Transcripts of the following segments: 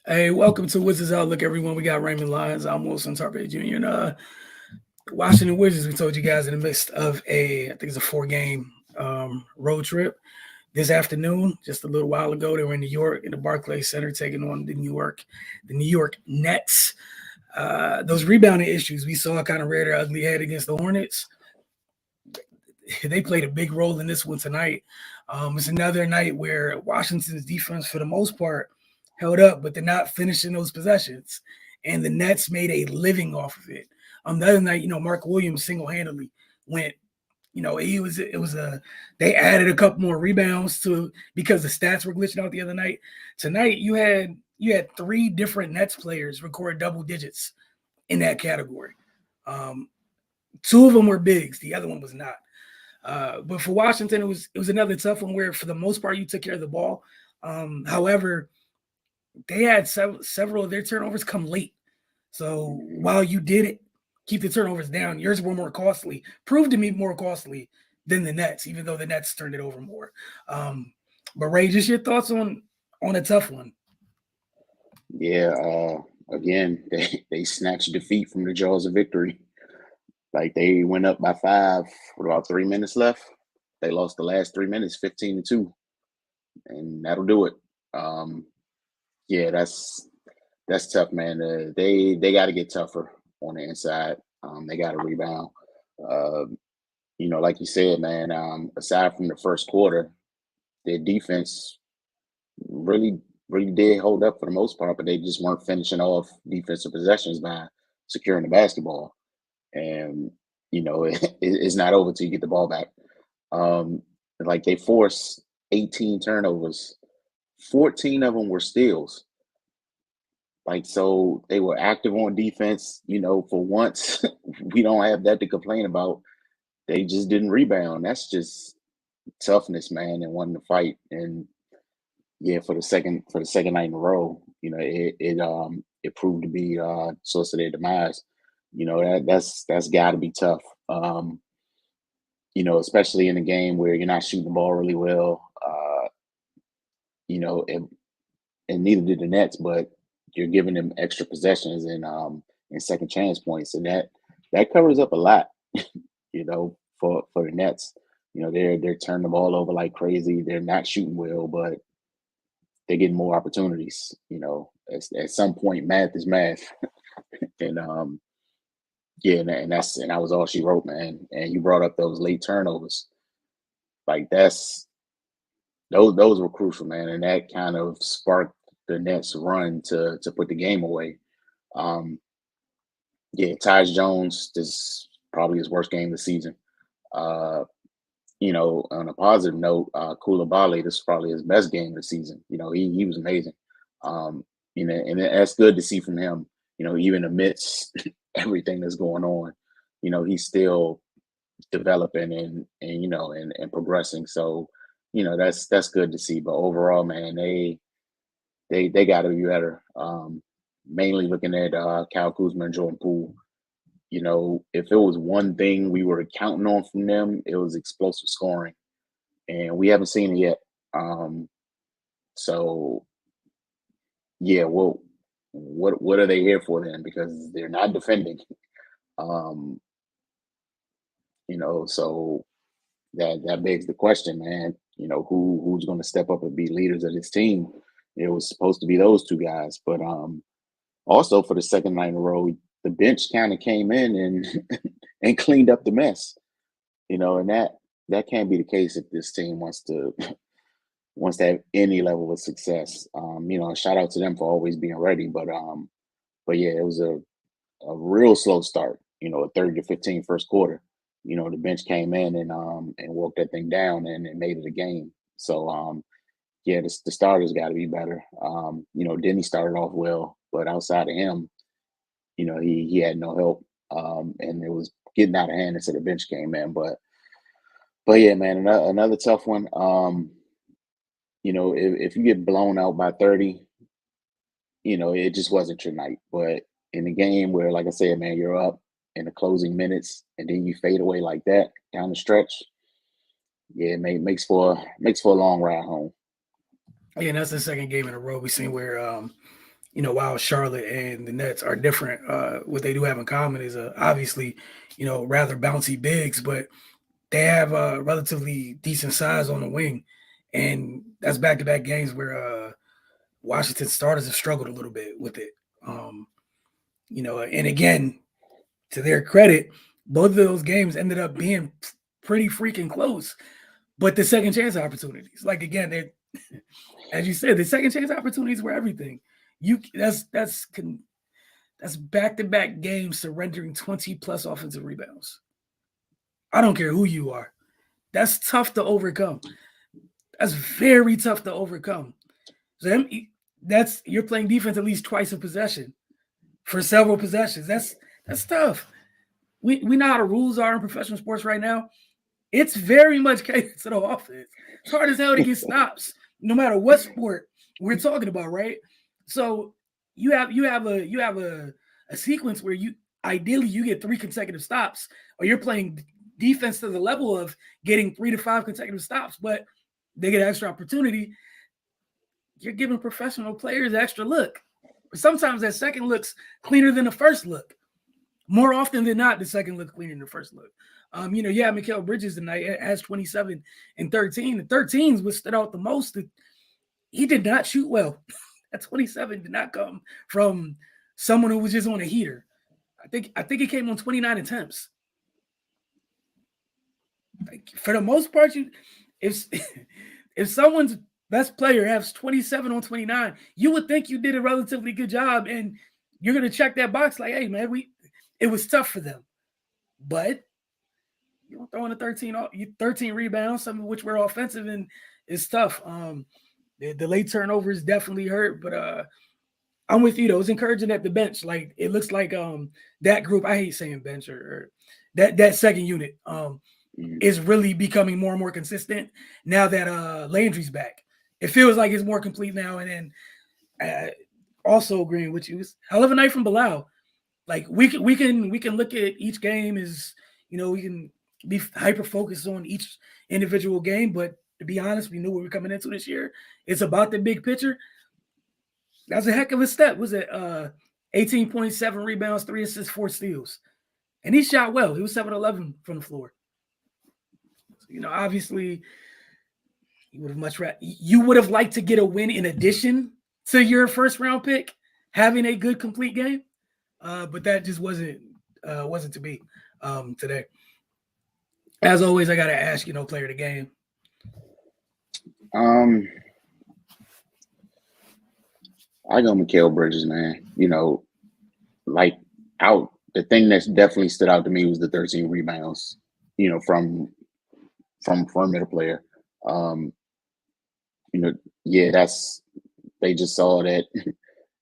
Hey, welcome to Wizards Outlook, everyone. We got Raymond Lyons. I'm Wilson Tarpe Jr. And Washington Wizards, we told you guys in the midst of I think it's a 4-game road trip this afternoon. Just a little while ago, they were in New York in the Barclays Center taking on the New York Nets. Those rebounding issues we saw kind of rear their ugly head against the Hornets. They played a big role in this one tonight. It's another night where Washington's defense, for the most part, held up, but they're not finishing those possessions. And the Nets made a living off of it. The other night, Mark Williams single-handedly went. They added a couple more rebounds to because the stats were glitching out the other night. Tonight, you had 3 different Nets players record double digits in that category. Um, 2 of them were bigs, the other one was not. But for Washington, it was another tough one where, for the most part, you took care of the ball. However, they had several of their turnovers come late. So while you did keep the turnovers down, yours were more costly, proved to be more costly than the Nets, even though the Nets turned it over more. But Ray, just your thoughts on a tough one. Yeah, again, they snatched defeat from the jaws of victory. Like they went up by 5 with about 3 minutes left. They lost the last 3 minutes, 15-2, and that'll do it. Um, yeah, that's tough, man. They got to get tougher on the inside. They got to rebound. Uh, like you said, man. Aside from the first quarter, their defense really really did hold up for the most part, but they just weren't finishing off defensive possessions by securing the basketball. And it's not over till you get the ball back. Um, like they forced 18 turnovers, 14 of them were steals. Like so, they were active on defense. For once, we don't have that to complain about. They just didn't rebound. That's just toughness, man, and wanting to fight. And yeah, for the second night in a row, it proved to be source of their demise. That's got to be tough. Especially in a game where you're not shooting the ball really well. And neither did the Nets, but you're giving them extra possessions and second chance points, and that covers up a lot. For the Nets, they're turning the ball over like crazy. They're not shooting well, but they're getting more opportunities. At some point, math is math, and yeah, and that was all she wrote, man. And you brought up those late turnovers, like those were crucial, man, and that kind of sparked the Nets' run to put the game away. Um, yeah, Tyus Jones, this is probably his worst game of the season. Uh, on a positive note, Koulibaly, this is probably his best game of the season. He was amazing. Um, and that's good to see from him. Even amidst everything that's going on, he's still developing and progressing. So, that's good to see. But overall, man, they got to be better. Mainly looking at Kyle Kuzma and Jordan Poole. If it was one thing we were counting on from them, it was explosive scoring, and we haven't seen it yet. So yeah, well, what are they here for then? Because they're not defending. Um, so that begs the question, man. Who's going to step up and be leaders of this team? It was supposed to be those 2 guys, but also for the second night in a row, the bench kind of came in and and cleaned up the mess. And that can't be the case if this team wants to have any level of success. Shout out to them for always being ready, but yeah, it was a real slow start. A 30 to 15 first quarter. The bench came in and woke that thing down and made it a game. So yeah, the starters got to be better. Denny started off well, but outside of him, he had no help, and it was getting out of hand until the bench came in. But yeah, man, another tough one. If you get blown out by 30, it just wasn't your night. But in a game where, like I said, man, you're up in the closing minutes and then you fade away like that down the stretch, yeah, makes for a long ride home. Yeah, and that's the second game in a row we've seen where while Charlotte and the Nets are different, what they do have in common is obviously, rather bouncy bigs, but they have a relatively decent size on the wing. And that's back-to-back games where Washington starters have struggled a little bit with it. And again, to their credit, both of those games ended up being pretty freaking close. But the second chance opportunities, like again, as you said, the second chance opportunities were everything. That's back-to-back games surrendering 20 plus offensive rebounds. I don't care who you are. That's tough to overcome. That's very tough to overcome. So you're playing defense at least twice a possession for several possessions. That's tough. We know how the rules are in professional sports right now. It's very much catered to the offense. It's hard as hell to get stops, no matter what sport we're talking about, right? So you have a sequence where ideally you get 3 consecutive stops, or you're playing defense to the level of getting 3 to 5 consecutive stops, but they get extra opportunity. You're giving professional players extra look. Sometimes that second look's cleaner than the first look. More often than not, the second look cleaner than the first look. You have Mikal Bridges tonight as 27 and 13. The 13s was stood out the most. He did not shoot well. That 27 did not come from someone who was just on a heater. I think he came on 29 attempts. Like, for the most part, if someone's best player has 27 on 29, you would think you did a relatively good job, and you're gonna check that box like, hey man, it was tough for them. But you don't throw in 13 rebounds, some of which were offensive, and it's tough. The late turnovers definitely hurt, but I'm with you though. It's encouraging at the bench. Like it looks like that group, I hate saying bench or that second unit is really becoming more and more consistent now that Landry's back. It feels like it's more complete now. And then also agreeing with you, it's hell of a night from Bilal. Like we can look at each game as, we can be hyper focused on each individual game, but to be honest, we knew what we were coming into this year. It's about the big picture. That's a heck of a step. Was it 18.7 rebounds, 3 assists, 4 steals, and he shot well. He was 7-11 from the floor. So, obviously, you would have liked to get a win in addition to your first round pick having a good complete game, but that just wasn't to be today. As always, I gotta ask, player of the game. I go Mikal Bridges, man. The thing that's definitely stood out to me was the 13 rebounds, from perimeter player. They just saw that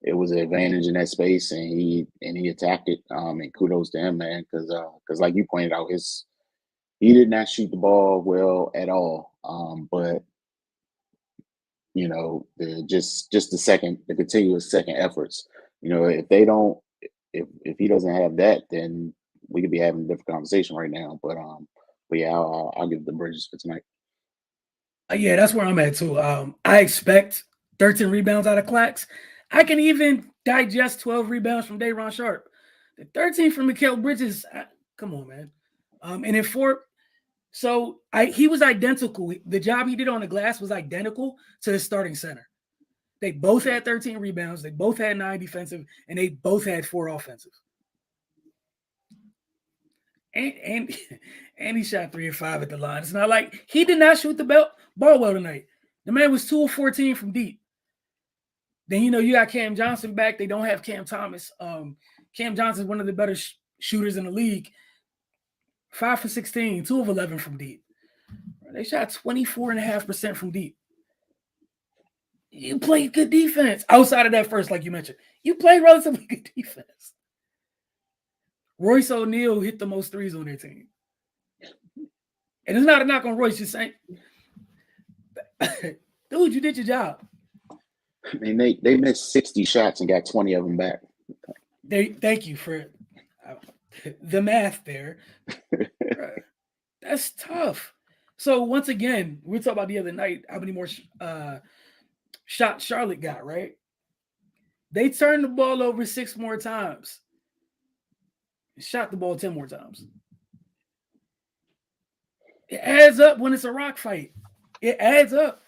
it was an advantage in that space, and he attacked it. And kudos to him, man, because like you pointed out, he did not shoot the ball well at all. But the continuous second efforts. If he doesn't have that, then we could be having a different conversation right now. But yeah, I'll give the Bridges for tonight. Yeah, that's where I'm at too. I expect 13 rebounds out of Clax. I can even digest 12 rebounds from Day'Ron Sharpe. The 13 from Mikal Bridges, come on, man. And then 4. So he was identical. The job he did on the glass was identical to the starting center. They both had 13 rebounds. They both had 9 defensive, and they both had 4 offensive. And he shot 3 of 5 at the line. It's not like he did not shoot the ball well tonight. The man was 2 of 14 from deep. Then you got Cam Johnson back. They don't have Cam Thomas. Cam Johnson is one of the better shooters in the league. 5 for 16, 2 of 11 from deep. They shot 24.5% from deep. You played good defense. Outside of that first, like you mentioned, you played relatively good defense. Royce O'Neal hit the most threes on their team. And it's not a knock on Royce, just saying, dude, you did your job. I mean, they missed 60 shots and got 20 of them back. Thank you for the math there. That's tough. So once again, we talked about the other night how many more shots Charlotte got, right? They turned the ball over 6 more times. Shot the ball 10 more times. It adds up when it's a rock fight. It adds up.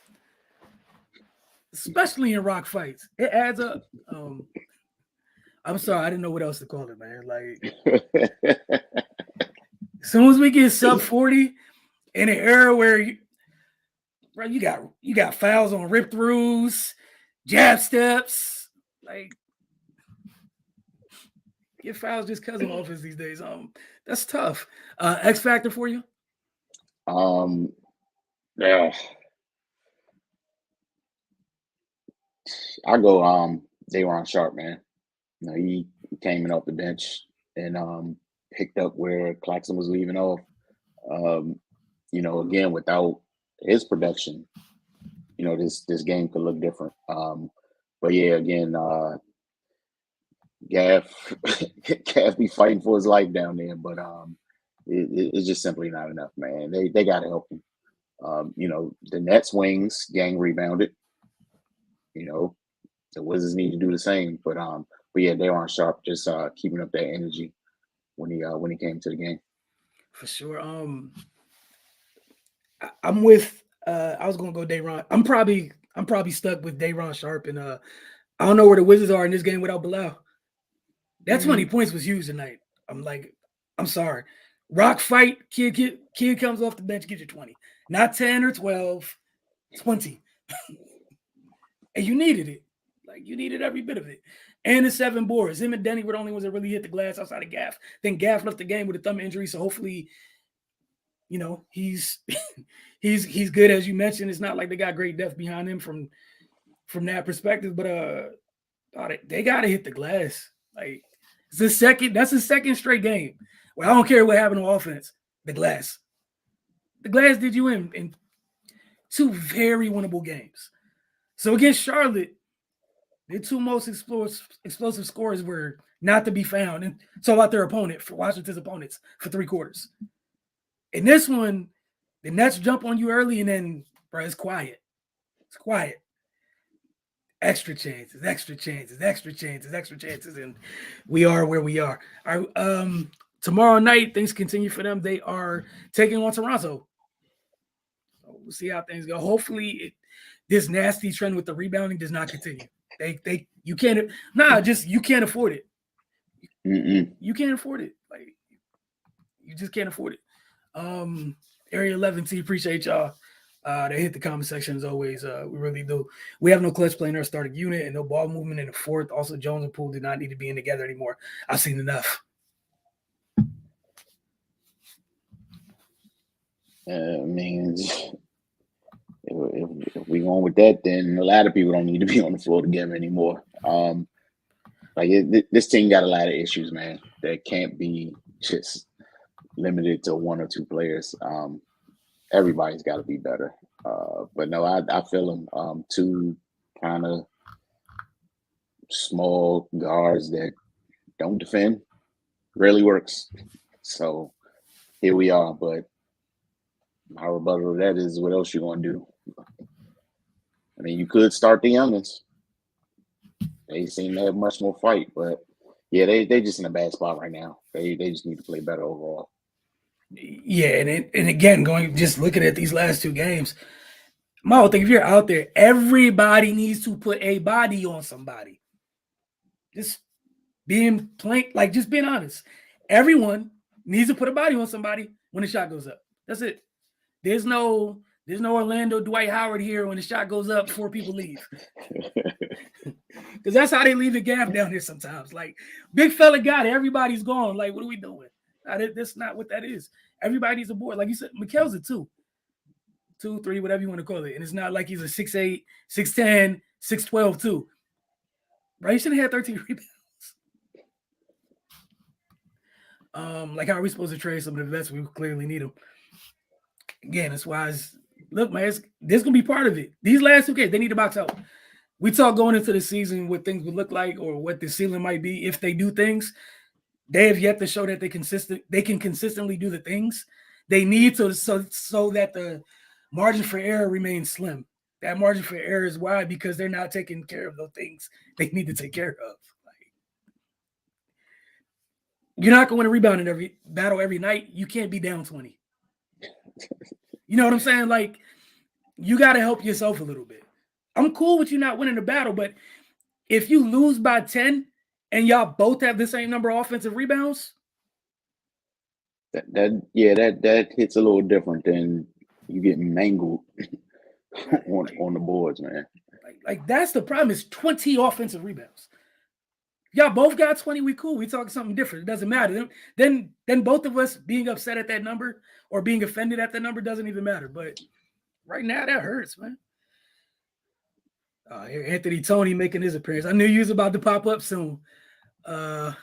Especially in rock fights. It adds up. I'm sorry, I didn't know what else to call it, man. Like, as soon as we get sub 40 in an era where you got fouls on rip throughs, jab steps, like get fouls just because of offense these days. That's tough. X factor for you? Yeah. I go Dayron Sharp, man. You know, he came in off the bench and picked up where Claxton was leaving off. You know, again, without his production, you know, this game could look different. But yeah, again, Gaff Gaff be fighting for his life down there, but it's just simply not enough, man. They gotta help him. You know, the Nets wings gang rebounded. You know, the Wizards need to do the same. But yeah, they aren't sharp, just keeping up that energy when he came to the game. For sure. I'm with I was gonna go Dayron. I'm probably stuck with Dayron Sharp, and I don't know where the Wizards are in this game without Bilal. That 20 points was huge tonight. I'm sorry. Rock fight, kid comes off the bench, gives you 20. Not 10 or 12, 20. And you needed it. Like, you needed every bit of it. And the 7 boards. Him and Denny were the only ones that really hit the glass outside of Gaff. Then Gaff left the game with a thumb injury, so hopefully, you know, he's he's good, as you mentioned. It's not like they got great depth behind him from that perspective, but they gotta hit the glass. Like, that's the second straight game. Well, I don't care what happened on offense. The glass did you in 2 very winnable games. So against Charlotte, their 2 most explosive scores were not to be found. And so about their opponent, for Washington's opponents, for 3 quarters. In this one, the Nets jump on you early, and then, bro, it's quiet. It's quiet. Extra chances, and we are where we are. All right, tomorrow night, things continue for them. They are taking on Toronto. So we'll see how things go. Hopefully, this nasty trend with the rebounding does not continue. You can't afford it. You can't afford it. Like, you just can't afford it. Area 11 T, appreciate y'all. They hit the comment section as always. We really do. We have no clutch play in our starting unit and no ball movement in the fourth. Also, Jones and Poole did not need to be in together anymore. I've seen enough. I mean, if we going with that, then a lot of people don't need to be on the floor together anymore. This team got a lot of issues, man. That can't be just limited to 1 or 2 players. Everybody's got to be better. But no, I feel them. 2 kind of small guards that don't defend rarely works. So here we are. But my rebuttal to that is, what else you want to do? I mean, you could start the youngins. They seem to have much more fight, but yeah, they just in a bad spot right now. They just need to play better overall. Yeah, and again, just looking at these last 2 games, my whole thing, if you're out there, everybody needs to put a body on somebody. Just being plain, like, just being honest. Everyone needs to put a body on somebody when the shot goes up. That's it. There's no Orlando Dwight Howard here. When the shot goes up, 4 people leave. Because that's how they leave the gap down here sometimes. Like, big fella got it. Everybody's gone. Like, what are we doing? That's not what that is. Everybody needs a board. Like you said, Mikel's a 2, 3, whatever you want to call it. And it's not like he's a 6'8", 6'10", 6'12", too. Right? He should have had 13 rebounds. Like, how are we supposed to trade some of the vets? We clearly need them. Again, that's why look, man, this gonna be part of it. These last 2 games, they need to box out. We talk going into the season what things would look like or what the ceiling might be if they do things. They have yet to show that they can consistently do the things they need so that the margin for error remains slim. that margin for error is wide because they're not taking care of those things they need to take care of. Like, you're not going to win a rebound in every battle every night. You can't be down 20. You know what I'm saying? Like, you got to help yourself a little bit. I'm cool with you not winning the battle, but if you lose by 10 and y'all both have the same number of offensive rebounds, that hits a little different than you getting mangled on the boards, man. Like that's the problem. Is 20 offensive rebounds. Y'all both got 20. We cool. We talking something different. It doesn't matter. Then both of us being upset at that number or being offended at that number doesn't even matter. But right now that hurts, man. Here Anthony Tony making his appearance. I knew you was about to pop up soon. I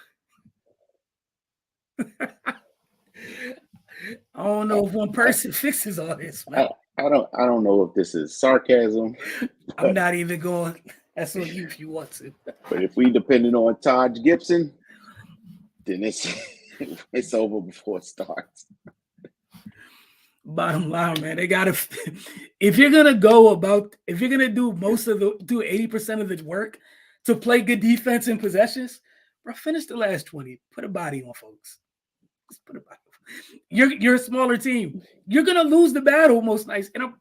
don't know if one person fixes all this, man. I don't know if this is sarcasm. I'm not even going. That's on you if you want to. But if we depended on Todd Gibson, then it's over before it starts. Bottom line, man, they gotta. If you're gonna do 80% of the work to play good defense in possessions, bro, finish the last 20. Put a body on, folks. Just put a body on. You're a smaller team. You're gonna lose the battle most nights. And I'm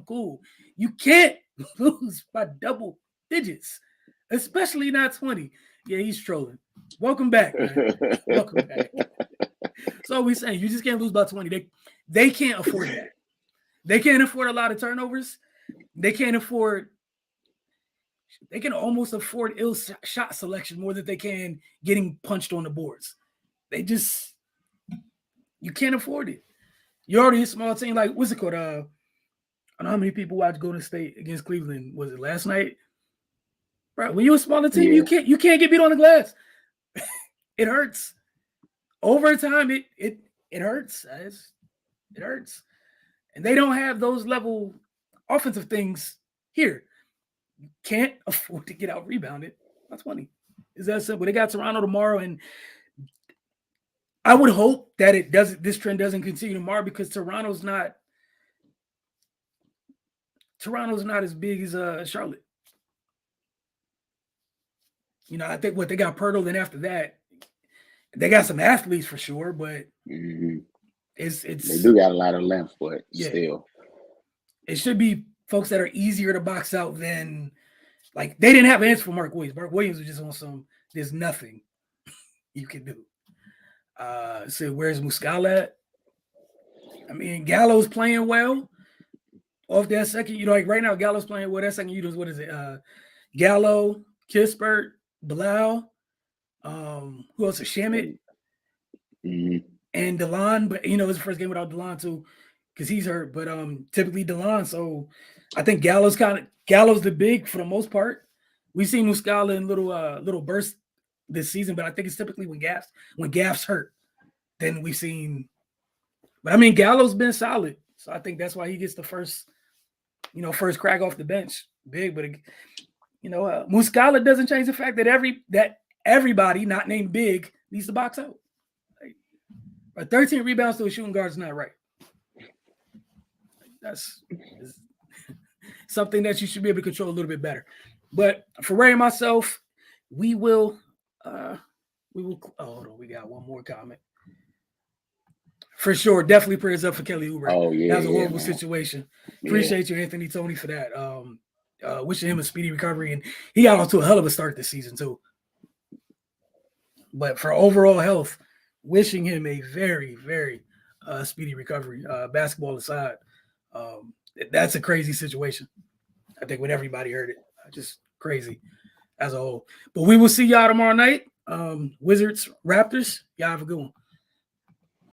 cool. You can't lose by double digits, especially not 20. Yeah, he's trolling. Welcome back, man. Welcome back. That's all we're saying. You just can't lose by 20. They can't afford that. They can't afford a lot of turnovers. They can almost afford ill shot selection more than they can getting punched on the boards. You can't afford it. You're already a small team. Like, what's it called? I don't know how many people watched Golden State against Cleveland. Was it last night? Right. When you're a smaller team, you can't get beat on the glass. It hurts. Over time, it hurts. It hurts. And they don't have those level offensive things here. You can't afford to get out rebounded. That's funny. Is that simple? They got Toronto tomorrow, and I would hope that this trend doesn't continue tomorrow because Toronto's not as big as Charlotte. You know, I think they got Pirtle, then after that, they got some athletes for sure, but it's they do got a lot of length, but still. It should be folks that are easier to box out than, like, they didn't have an answer for Mark Williams. Mark Williams was just on some, there's nothing you can do. So where's Muscala at? I mean, Gallo's playing well off that second, like right now, Gallo's playing well. That second unit is, what is it? Gallo, Kispert, Bilal, who else is Shamit? And DeLon, but it's the first game without DeLon too, because he's hurt. But typically DeLon. So I think Gallo's the big for the most part. We've seen Muscala in little bursts this season, but I think it's typically when Gaff's hurt, then we've seen. But I mean, Gallo's been solid, so I think that's why he gets the first crack off the bench, big. But Muscala doesn't change the fact that everybody not named Big needs to box out. Like, 13 rebounds to a shooting guard is not right. That's something that you should be able to control a little bit better. But for Ray and myself, we will. Hold on, we got one more comment. For sure, definitely prayers up for Kelly Oubre. Oh yeah, that was a horrible situation. Appreciate you, Anthony Tony, for that. Wishing him a speedy recovery, and he got off to a hell of a start this season too. But for overall health, wishing him a very, very speedy recovery. Basketball aside, that's a crazy situation. I think when everybody heard it, just crazy as a whole. But we will see y'all tomorrow night. Wizards, Raptors. Y'all have a good one.